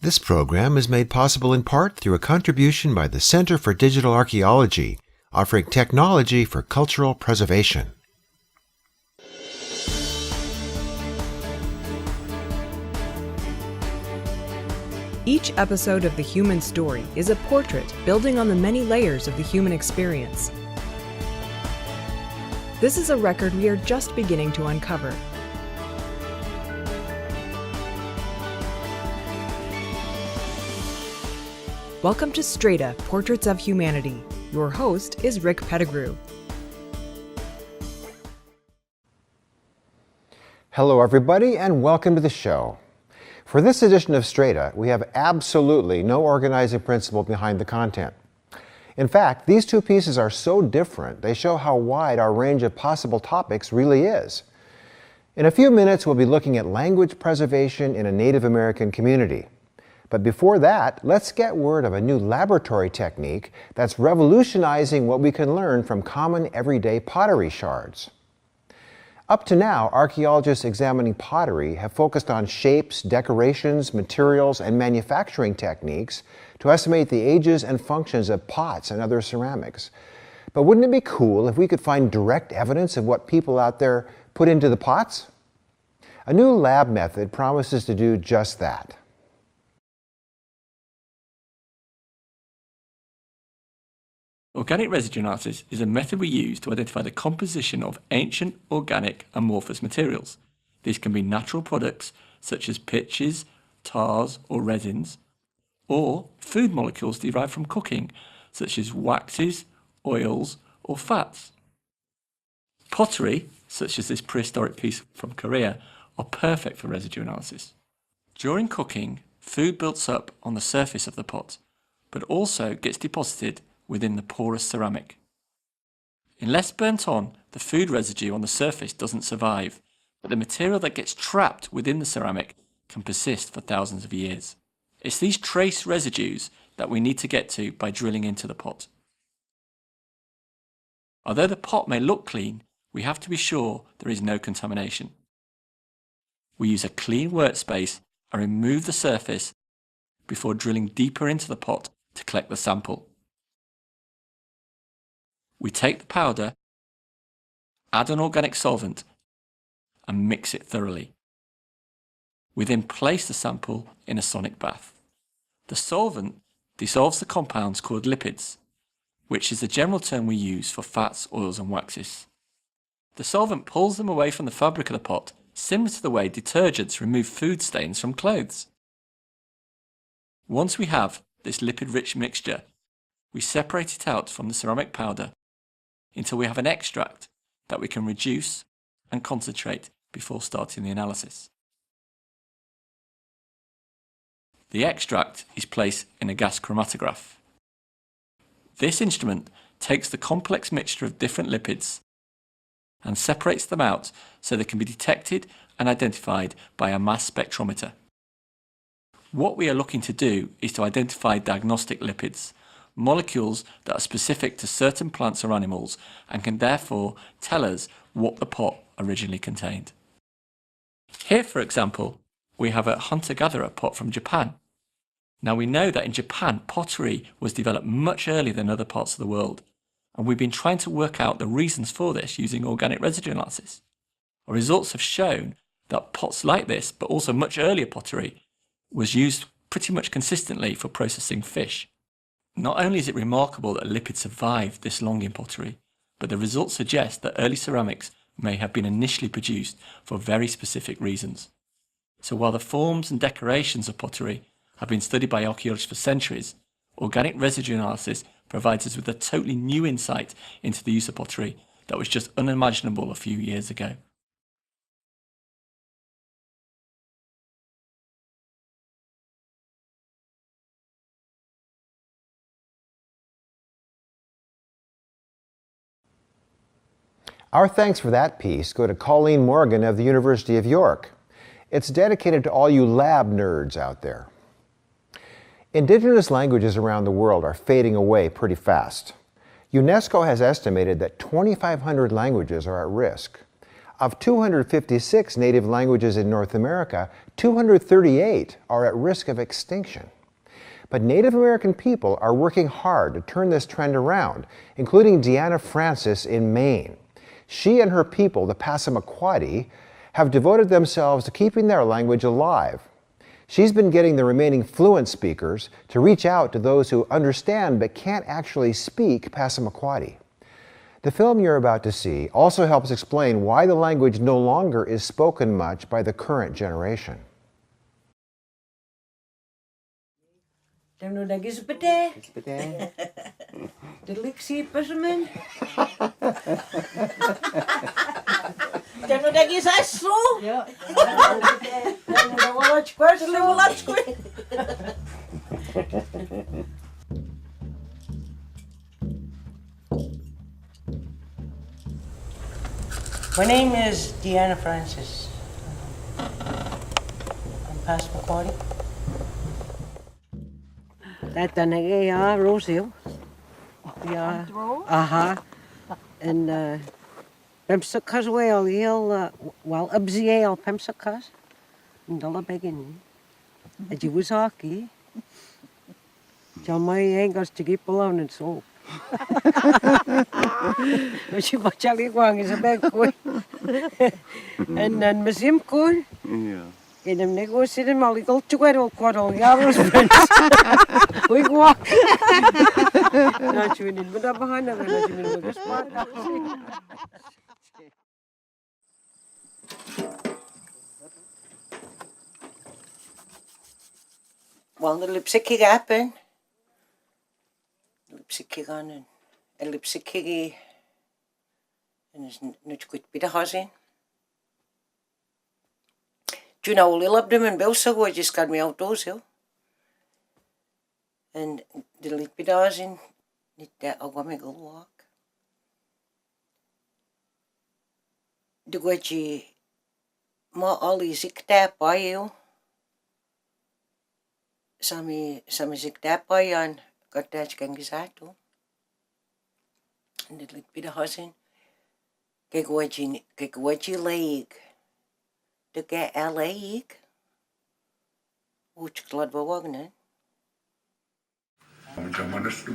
This program is made possible in part through a contribution by the Center for Digital Archaeology, offering technology for cultural preservation. Each episode of The Human Story is a portrait building on the many layers of the human experience. This is a record we are just beginning to uncover. Welcome to Strata, Portraits of Humanity. Your host is Rick Pettigrew. Hello everybody and welcome to the show. For this edition of Strata, we have absolutely no organizing principle behind the content. In fact, these two pieces are so different, they show how wide our range of possible topics really is. In a few minutes, we'll be looking at language preservation in a Native American community. But before that, let's get word of a new laboratory technique that's revolutionizing what we can learn from common everyday pottery shards. Up to now, archaeologists examining pottery have focused on shapes, decorations, materials, and manufacturing techniques to estimate the ages and functions of pots and other ceramics. But wouldn't it be cool if we could find direct evidence of what people out there put into the pots? A new lab method promises to do just that. Organic residue analysis is a method we use to identify the composition of ancient, organic, amorphous materials. These can be natural products such as pitches, tars, or resins, or food molecules derived from cooking such as waxes, oils, or fats. Pottery, such as this prehistoric piece from Korea, are perfect for residue analysis. During cooking, food builds up on the surface of the pot, but also gets deposited within the porous ceramic. Unless burnt on, the food residue on the surface doesn't survive, but the material that gets trapped within the ceramic can persist for thousands of years. It's these trace residues that we need to get to by drilling into the pot. Although the pot may look clean, we have to be sure there is no contamination. We use a clean workspace and remove the surface before drilling deeper into the pot to collect the sample. We take the powder, add an organic solvent, and mix it thoroughly. We then place the sample in a sonic bath. The solvent dissolves the compounds called lipids, which is the general term we use for fats, oils, and waxes. The solvent pulls them away from the fabric of the pot, similar to the way detergents remove food stains from clothes. Once we have this lipid-rich mixture, we separate it out from the ceramic powder until we have an extract that we can reduce and concentrate before starting the analysis. The extract is placed in a gas chromatograph. This instrument takes the complex mixture of different lipids and separates them out so they can be detected and identified by a mass spectrometer. What we are looking to do is to identify diagnostic lipids, molecules that are specific to certain plants or animals and can therefore tell us what the pot originally contained. Here, for example, we have a hunter-gatherer pot from Japan. Now we know that in Japan, pottery was developed much earlier than other parts of the world, and we've been trying to work out the reasons for this using organic residue analysis. Our results have shown that pots like this, but also much earlier pottery, was used pretty much consistently for processing fish. Not only is it remarkable that lipids survived this long in pottery, but the results suggest that early ceramics may have been initially produced for very specific reasons. So while the forms and decorations of pottery have been studied by archaeologists for centuries, organic residue analysis provides us with a totally new insight into the use of pottery that was just unimaginable a few years ago. Our thanks for that piece go to Colleen Morgan of the University of York. It's dedicated to all you lab nerds out there. Indigenous languages around the world are fading away pretty fast. UNESCO has estimated that 2,500 languages are at risk. Of 256 native languages in North America, 238 are at risk of extinction. But Native American people are working hard to turn this trend around, including Deanna Francis in Maine. She and her people, the Passamaquoddy, have devoted themselves to keeping their language alive. She's been getting the remaining fluent speakers to reach out to those who understand but can't actually speak Passamaquoddy. The film you're about to see also helps explain why the language no longer is spoken much by the current generation. Dan nog eens bede. De lixie persimmon. Dan nog eens aslo. Ja. Dan nog wat kwart, wat kwart. My name is Deanna Francis. I'm Passamaquoddy. Dat dan ja, Rooshill. Ja. Aha. En Pemsakas wel heel wel abziel Pemsakas. En dat begin. Het was hockey. John my angles to keep alone and so. Maar je moet je gewoon eens een beetje en dan met hem kon. Ja. En dan negociëren zitten maar ik al te kwartel jaren vriends. We walk. Dat je niet met dat behandelen, dat je niet met gespaard. Well, the lipstick happen. Lipstick on en lipstick en is niet goed bij de hazin. Toen nou lil op dem en belsa go just got me outdoors heel. En de lit bij de hazin niet dat ook me go walk. De goedje maar al die ziekte bij jou. Sami ziekte bij jou got dat kan gezegd hoor. En dit ligt bij de hazin. Kijk wat je leek. De ke leek. Hoe je laat bewogen hè. Muchas manos de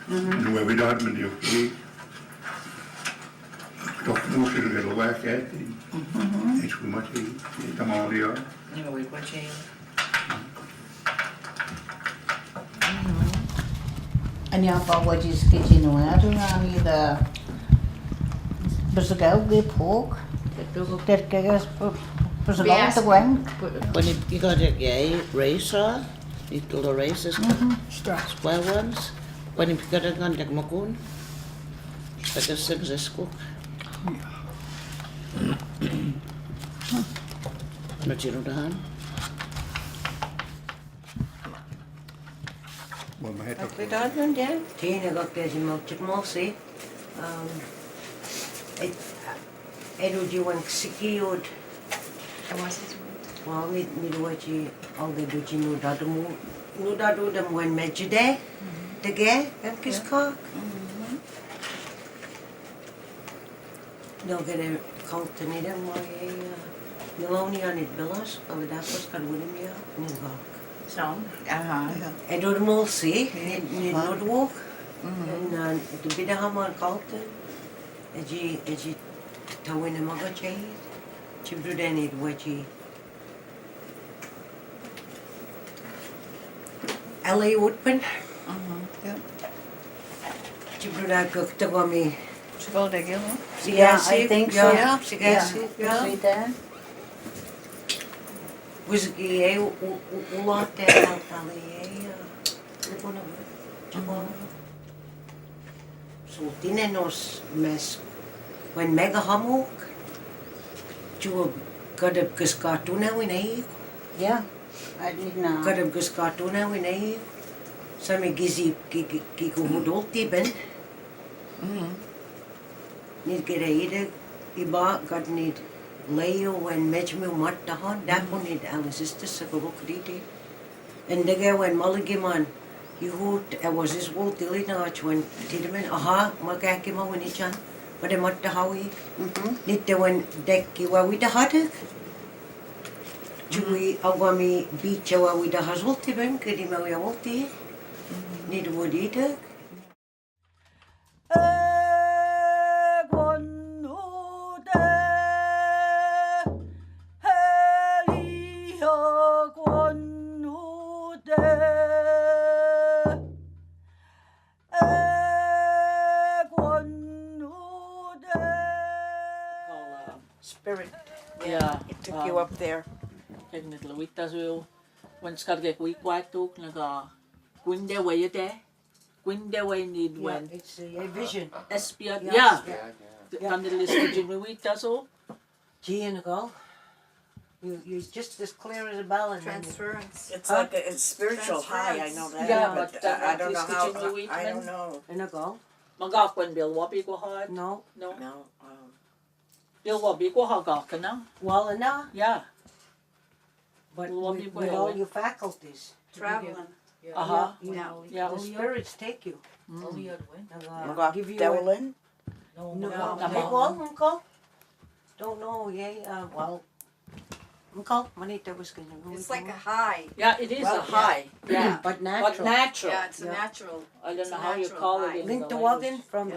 nu hebben we daar met die oké. Toch moest je er wel weg uit. Iets goed met je. Dat maar ja. Ja, weet wat je. En ja, van wat je sketch in hoe doen aan je bezoeken op hoog. Dat kijk bezoeken te gaan. When you got a gay racer, you do the races, square ones. When you got a gun, like Macoon, like a six cook. Not you know the hand. Wat we daar doen, ja? Tien ook deze melkje mosse. Het doet je een sikioed. Well, niet wat je al die doet je nu dat doet hem een met je de ge, even kak. Dan ga je kalt niet hem maar je melonie aan het billas, al dat was kan worden meer niet kak. Zo, aha. En door de mol zie, niet noodwog. En de binnen gaan maar kalt. En je touw in de magazijn. Je doet dan niet wat je. LA open. Ja. Je doet daar ook te gaan mee. Ze wil dat heel. Ja, I think so. Ja, Ja. Was ik hoe laat dat al zo tienen nos mes when mega hamok jo kadab kus cartoon we nee Ja, I did not. kadab kus cartoon we nee same gizi ki ko modolti ben niet gereden iba got niet Leo en Mejmu Martahan, dat kon niet alles is dus ook die. En de guy when Mulligan, you hoort was his whole daily knowledge when Tideman, aha, maar kijk je maar niet aan. But I'm at the howie. Nita when decky wa with the hatuk. Chui awami beach wa with the hazulti ben, kedi ma we awulti. Nita would eat it. Spirit. Yeah. It took you up there. Kijk net Luita zo. Want ska ik we kwart ook naga. Kunde we je te. Kunde we niet Yeah, when. it's a vision. Espia. Yes. Ja. Kan de list de Luita zo. Gee and a go. You're just as clear as a bell. And Transference. It's like a spiritual high, I know that. Yeah, but but I don't know how, Luigi I don't know. And a go. Magakwen bil wabi ko hard. No. No. No, Bil wabi ko hagaka na. Well, enough. Yeah. But Well, with, people with are all away. your faculties. Traveling. Aha. You Yeah. know, Yeah. the spirits take you. Give you Devlin? no, no. well, Uncle. Don't know, yeah, well, Uncle, Manita was going to go. It's like a high. Yeah, it is a high. Yeah. But natural. But natural. Yeah, it's a Yeah. natural. I don't It's know a how you natural call high. it in Link the the language. wagon from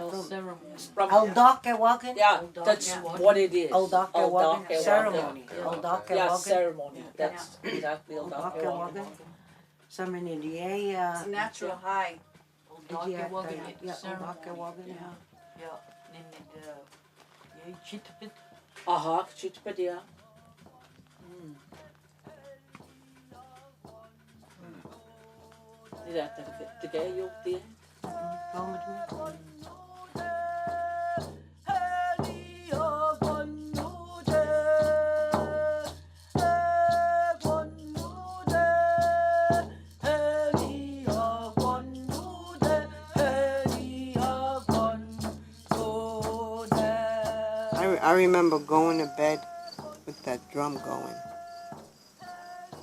From Aldaka wagon. Yeah, that's what it is. Aldaka wagon. Aldaka Ceremony. wagon. Aldaka Yeah, wagon. ceremony. That's exactly Aldaka Aldaka wagon. wagon. Some in the It's a natural high. yeah, Aldaka wagon, yeah. Aha, chitpet, yeah. Is that the guy you there? Come with me. I remember going to bed with that drum going.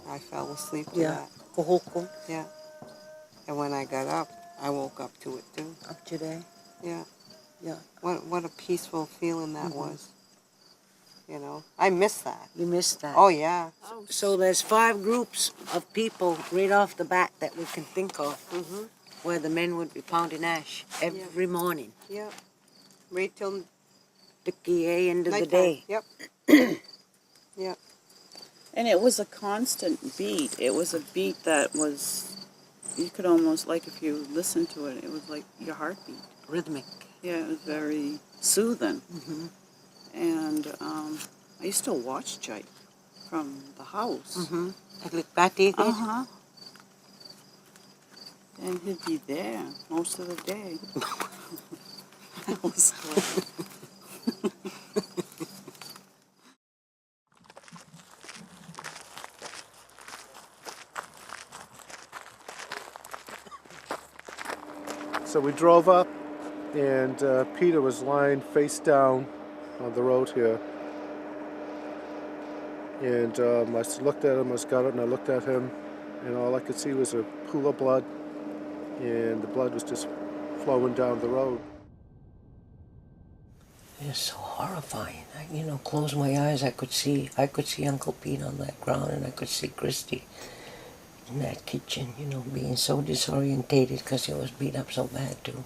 I fell asleep to Yeah. that. Kohoko. Yeah. And when I got up, I woke up to it too. Up today. Yeah. Yeah. What a peaceful feeling that was. You know, I miss that. You missed that. Oh yeah. So there's 5 groups of people right off the bat that we can think of where the men would be pounding ash every morning. Yep. Right till The end of the nighttime. day. Yep. Yep. And it was a constant beat. It was a beat that was, you could almost, like if you listened to it, it was like your heartbeat. Rhythmic. Yeah, it was very soothing. And I used to watch Jake from the house. Uh-huh. And he'd be there most of the day. That was great. So we drove up, and Peter was lying face down on the road here. And I looked at him, I got up and I looked at him, and all I could see was a pool of blood, and the blood was just flowing down the road. It's so horrifying. Close my eyes, I could see Uncle Pete on that ground, and I could see Christy in that kitchen, being so disorientated because he was beat up so bad too.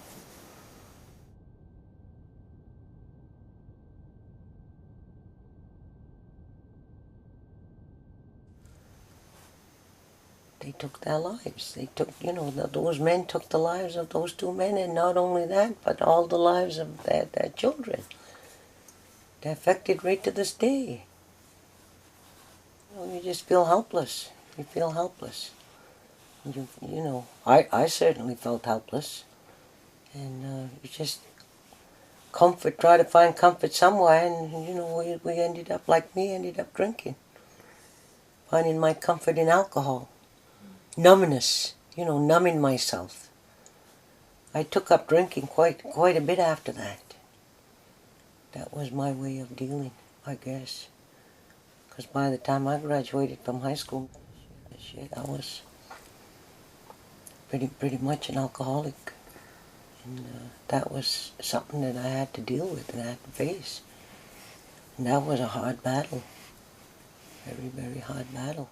They took their lives. They took, those men took the lives of those 2 men, and not only that, but all the lives of their children. They're affected right to this day. You just feel helpless. You feel helpless. I certainly felt helpless. And you just try to find comfort somewhere, and, we ended up, like me, ended up drinking. Finding my comfort in alcohol. Numbness, numbing myself. I took up drinking quite a bit after that. That was my way of dealing, I guess. Because by the time I graduated from high school, I was pretty much an alcoholic. And that was something that I had to deal with and I had to face. And that was a hard battle. Very, very hard battle.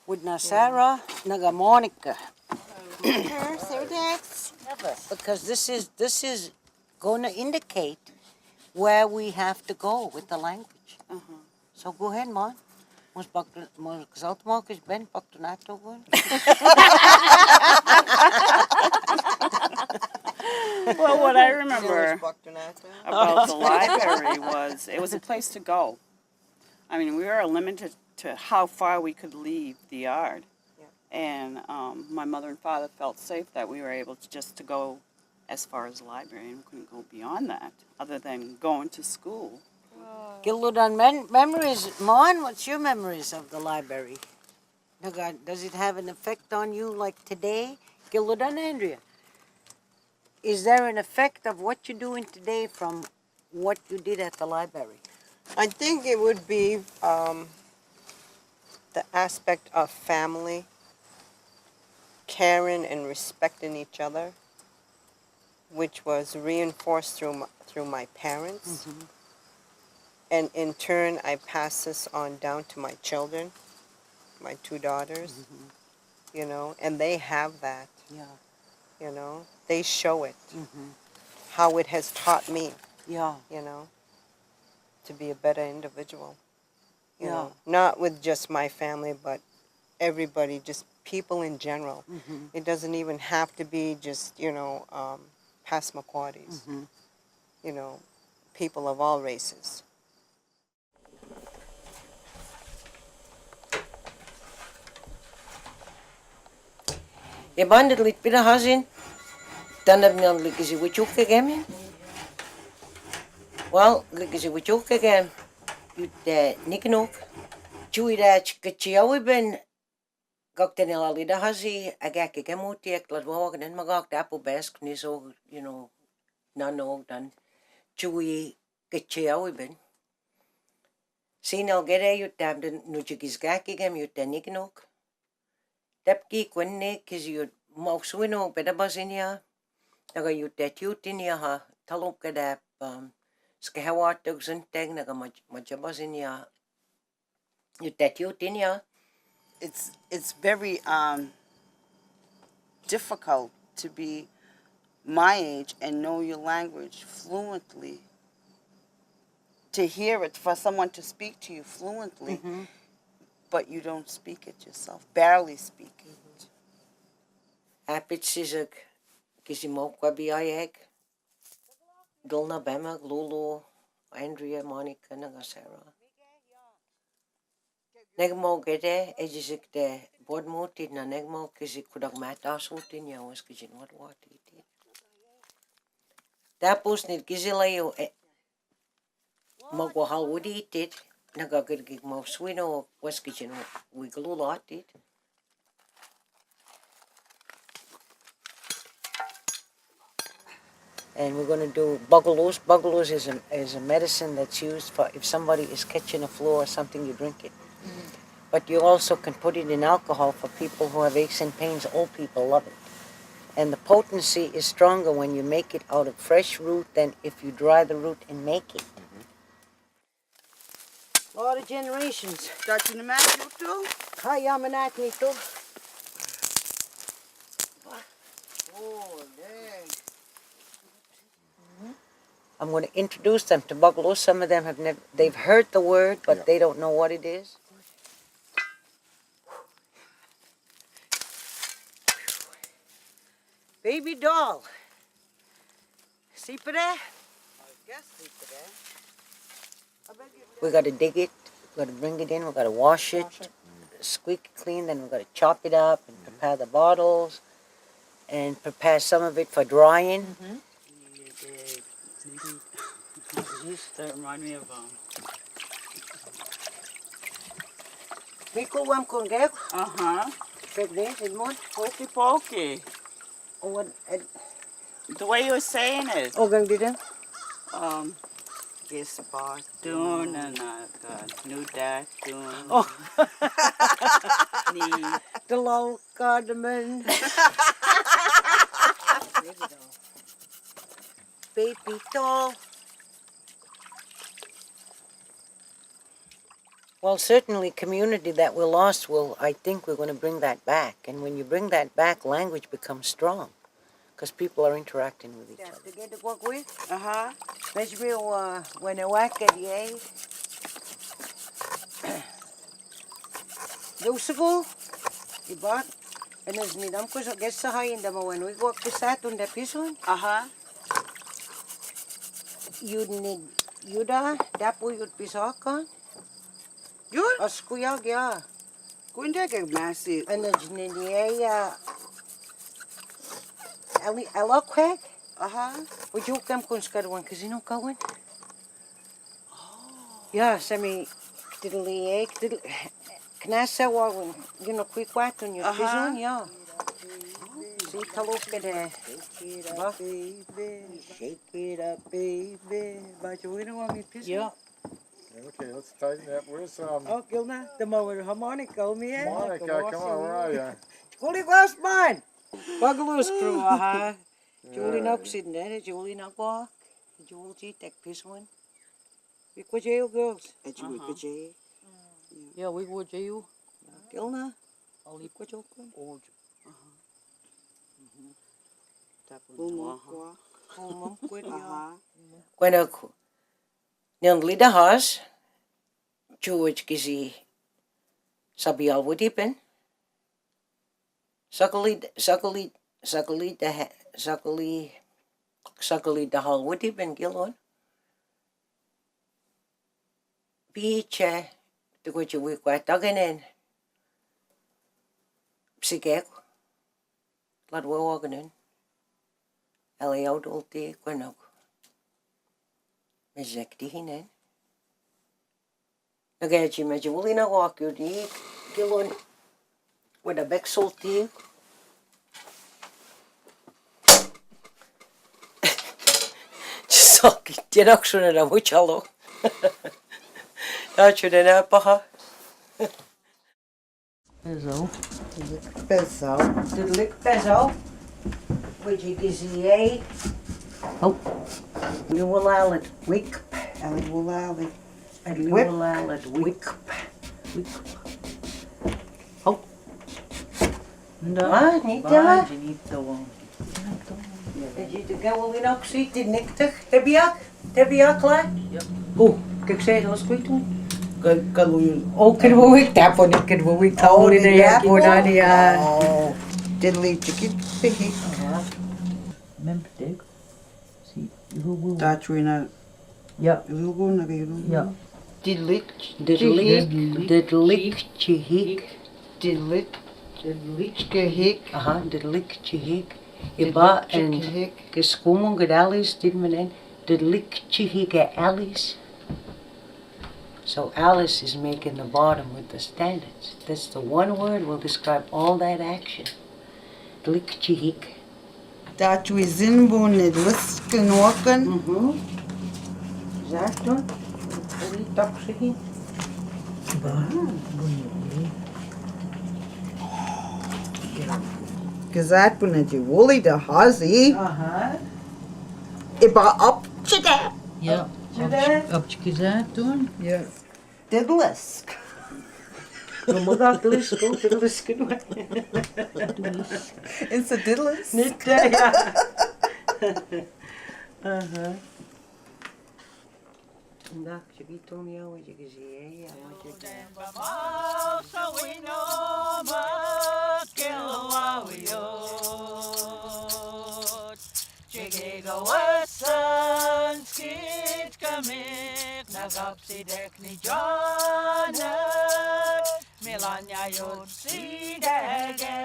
With Nasara, Nagamonica. Because this is going to indicate where we have to go with the language. So go ahead, Mon. Mas gezalt maak is ben pak to not to go. Well, what I remember about the library was it was a place to go. I mean, we were limited to how far we could leave the yard. And my mother and father felt safe that we were able to go as far as the library, and we couldn't go beyond that, other than going to school. Gilludan memories. Mon, what's your memories of the library? Does it have an effect on you like today? Gilludan, Andrea. Is there an effect of what you're doing today from what you did at the library? I think it would be the aspect of family, caring and respecting each other, which was reinforced through my parents. And in turn, I pass this on down to my children, my 2 daughters, you know, and they have that, you know. They show it, how it has taught me, you know, to be a better individual. You know, not with just my family, but everybody, just people in general. It doesn't even have to be just, you know, Passamaquoddys, you know, people of all races. Je bandit lit bij de hazin, dan heb je likken ze wat je ook gegeven. Wel, likken ze wat je ook gegeven. Je nikken ook. Tjoe dat je ben, gak ten al die de hazi, ik moet je laat wagen en maar gak de appel best, niet zo, you know, dan ook dan. Tjoe dat je ben. Zien al gere je daar de nu je gak gegeven je ten nikken ook. Dat kijk wanneer kies je mag zo in ook bij de bazinia. Dan ga je dat je in je ha talop gedap. Skehawat ook zijn tegen dan maar je bazinia. Je dat je in je. It's very difficult to be my age and know your language fluently. To hear it, for someone to speak to you fluently, but you don't speak it yourself, barely speak it. Apit is ik kisimok kwabiayek. Dulna Bema, Lulu, Andrea, Monica, Nagasara. Negmo gede, ejisik de boardmotit na negmo kisik kudak matasultin ya was kijin wat iti. Tapos nit kizilayo magwahal wudi itit nagagirgig mo swino was kijin wiglulotit. And we're going to do bugalos. Bugalos is a medicine that's used for if somebody is catching a flu or something, you drink it. But you also can put it in alcohol for people who have aches and pains. Old people love it. And the potency is stronger when you make it out of fresh root than if you dry the root and make it. A lot of generations. Got you the magic too? Kayamanat nito. Oh, dang. I'm going to introduce them to bugalos. Some of them they've heard the word, but they don't know what it is. Baby doll. See for that? I guess see for that. We got to dig it. We got to bring it in. We got to wash it, squeak it clean. Then we got to chop it up and prepare the bottles, and prepare some of it for drying. That remind me of Miko wam kon gek. Pokey pokey. Oh, what? The way you were saying it. Oh, gang did it. Yes, bar doon and new dad doon. Oh. Ni. The low cardamom. Baby doll. Well, certainly community that we lost I think we're going to bring that back. And when you bring that back, language becomes strong because people are interacting with each other. Together work with? Mas when I work at the Lusigo, iba, and as nidam ko sa guest sa hayin dama when we work pisat on the pison. You'd need yuda, dapo you'd pisakan. Yun? As kuyag, yeah. Kundi kag massive. And as niya, Alokweg? Would you come kun skadwan kazino kawan? Yeah, semi diddly egg, diddly. Knasa wawan, quick wat on your pison, yeah. See, taluk at Shake it up, baby. But you don't want me pissing? Yeah. Okay, let's tighten that. Where's Oh, Gilna, the mower harmonica, me. Monica? Come on, where are you? Julie West mine. Bugaloos crew, Julie Knox in there, Julie Knock, Julie take piss one. We go jail girls. At you with jail? Yeah, we go jail. Gilna, all you go jail. When a nyan lida has, George gizi sabi alwudipin. Sakali the halwudipin gilon. Biche, the good you week quite duggan in. Psigek, lad we walking in. Elio dolti quinok. Mezekti hinen. Nagachi majulina walk you di gilon with a beck salty. Just get action at a witch hollow. That's your dinner, paha. Pezo. Pezo. The lick pezo. Which is the Oh. You will allow it wick. I will allow it. You will allow it wick. Oh. Ah, niet daar. Niet gewoon. Je te gaan we nog zitten, nichtig. Heb je al klaar? Ja. Oh, kijk, zei dat was goed doen. Oh, kunnen we wick dat voor niet? Kunnen we wick dat voor niet? Voor dat ja. Oh, diddly chicken piggy. Remember, Dick? See, you will. That's when I. Yeah. You go na kayo. Yeah. Diddlik chihik. Diddlik chihik. Aha, diddlik chihik. Iba en geskommen gedalis did men en diddlik chihik Alice. So Alice is making the bottom with the standards. That's the one word will describe all that action. Diddlik chihik. Dat we zinboon het wisken wakken. Exacto. Really toxic. Gezegd toen het je wolie de hazie. Iba op chida. Ja. Op je gezegd doen? Ja. Diddlisk. Maar dat diddlisk ook, diddlisk. Is het diddlisk? Niet, ja. Nak, je giet om jou, wat je gezien, ja, wat je Milanya yod si dege,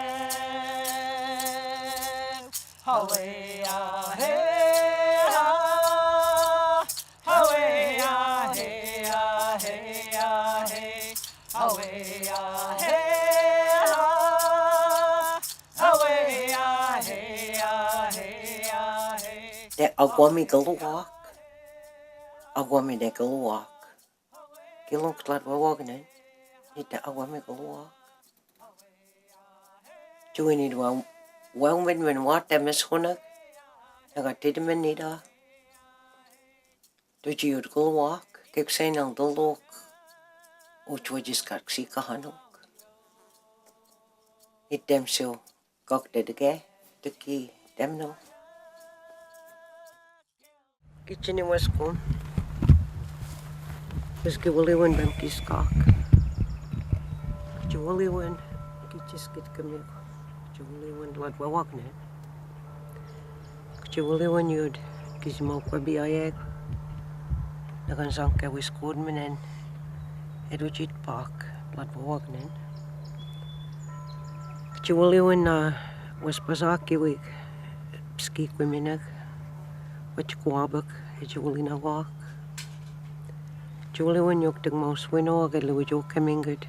hawe ah hey ah, hawe ah hey ah hey ah hey, hawe ah hey ah, hawe ah hey ah hey ah hey. De agwami galwak, Agwami de Gilwalk. Gilunk Ladwagnan, hit the Agwami Gilwalk. Joining one when what them is Hunnock, I got Tidamanida. Do you Gilwalk, Kick Saint on the look, which was just got Sika Hannock. Hit them so, cocked it again, the key, them no. Kitchen was gone. Was Gilliwan Bam Kiskak. Jollywan, Kitchis Kit Camille. Jollywan Lord Wagner. Jollywan you'd Gizmoka be a egg. Nagansanka with Scoodman and Edward Park, Lord Wagner. Jollywan was Bazaki week. Ski Quiminag. Which Quabak, a Jolina walk. Jollywan yoked the most winnow, get Luigi coming good.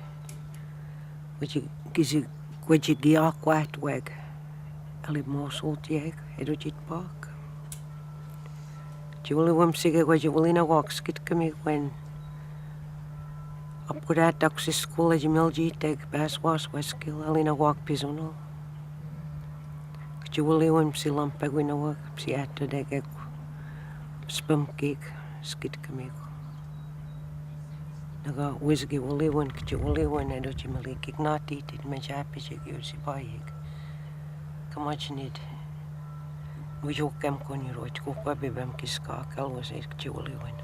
Which gives you Giak White Wag. I live more salty egg, Edward Park. Jollywan Sigga, where Jolina walks, get coming when up with that Dux's school, as you milgy, take Bass was Westkill, Alina walk Pizuno. Jollywan Silam Pegwina walk, Siata de Gek. Spum cake, skit kamiko. Naga whiskey woolly one, kitchuli one, and Ochimali kick not eat it, mench happy chick, you see by egg. Come much need. We joke them con your roach, go baby bam kiska, always a kitchuli one.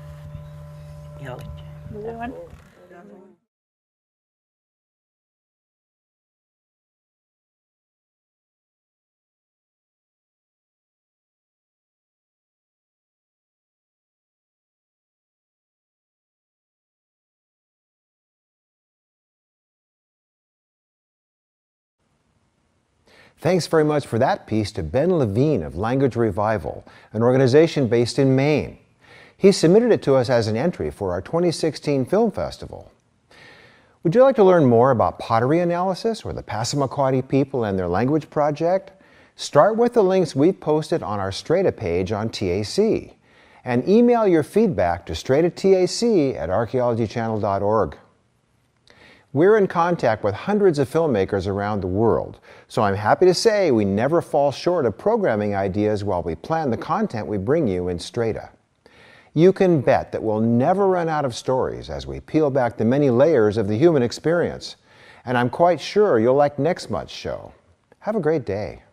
Yallet. Thanks very much for that piece to Ben Levine of Language Revival, an organization based in Maine. He submitted it to us as an entry for our 2016 Film Festival. Would you like to learn more about pottery analysis or the Passamaquoddy people and their language project? Start with the links we've posted on our Strata page on TAC and email your feedback to stratatac@archaeologychannel.org. We're in contact with hundreds of filmmakers around the world, so I'm happy to say we never fall short of programming ideas while we plan the content we bring you in Strata. You can bet that we'll never run out of stories as we peel back the many layers of the human experience, and I'm quite sure you'll like next month's show. Have a great day.